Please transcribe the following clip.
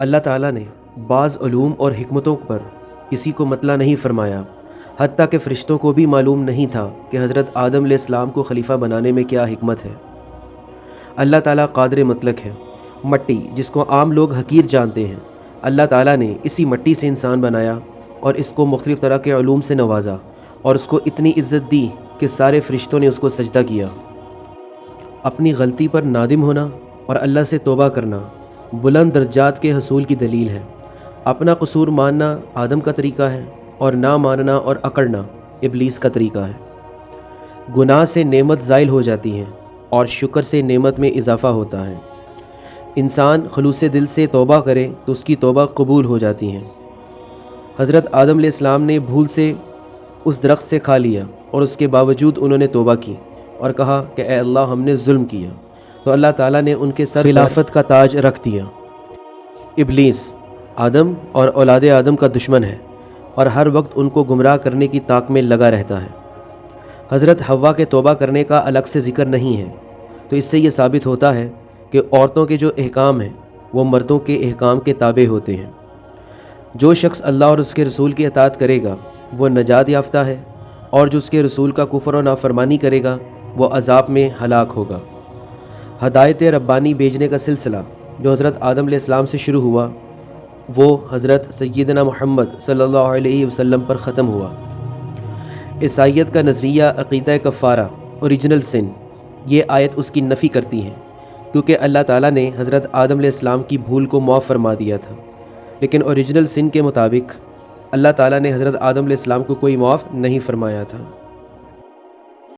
اللہ تعالیٰ نے بعض علوم اور حکمتوں پر کسی کو مطلع نہیں فرمایا، حتیٰ کہ فرشتوں کو بھی معلوم نہیں تھا کہ حضرت آدم علیہ السلام کو خلیفہ بنانے میں کیا حکمت ہے۔ اللہ تعالیٰ قادر مطلق ہے۔ مٹی جس کو عام لوگ حقیر جانتے ہیں، اللہ تعالیٰ نے اسی مٹی سے انسان بنایا اور اس کو مختلف طرح کے علوم سے نوازا اور اس کو اتنی عزت دی کہ سارے فرشتوں نے اس کو سجدہ کیا۔ اپنی غلطی پر نادم ہونا اور اللہ سے توبہ کرنا بلند درجات کے حصول کی دلیل ہے۔ اپنا قصور ماننا آدم کا طریقہ ہے اور نہ ماننا اور اکڑنا ابلیس کا طریقہ ہے۔ گناہ سے نعمت زائل ہو جاتی ہے اور شکر سے نعمت میں اضافہ ہوتا ہے۔ انسان خلوص دل سے توبہ کرے تو اس کی توبہ قبول ہو جاتی ہیں۔ حضرت آدم علیہ السلام نے بھول سے اس درخت سے کھا لیا اور اس کے باوجود انہوں نے توبہ کی اور کہا کہ اے اللہ ہم نے ظلم کیا، تو اللہ تعالیٰ نے ان کے سر خلافت کا تاج رکھ دیا۔ ابلیس آدم اور اولاد آدم کا دشمن ہے اور ہر وقت ان کو گمراہ کرنے کی طاق میں لگا رہتا ہے۔ حضرت حوا کے توبہ کرنے کا الگ سے ذکر نہیں ہے، تو اس سے یہ ثابت ہوتا ہے کہ عورتوں کے جو احکام ہیں وہ مردوں کے احکام کے تابع ہوتے ہیں۔ جو شخص اللہ اور اس کے رسول کی اطاعت کرے گا وہ نجات یافتہ ہے، اور جو اس کے رسول کا کفر و نافرمانی کرے گا وہ عذاب میں ہلاک ہوگا۔ ہدایت ربانی بھیجنے کا سلسلہ جو حضرت آدم علیہ السلام سے شروع ہوا وہ حضرت سیدنا محمد صلی اللہ علیہ وسلم پر ختم ہوا۔ عیسائیت کا نظریہ عقیدہ کفارہ اوریجنل سن، یہ آیت اس کی نفی کرتی ہے، کیونکہ اللہ تعالیٰ نے حضرت آدم علیہ السلام کی بھول کو معاف فرما دیا تھا، لیکن اوریجنل سن کے مطابق اللہ تعالیٰ نے حضرت آدم علیہ السلام کو کوئی معاف نہیں فرمایا تھا۔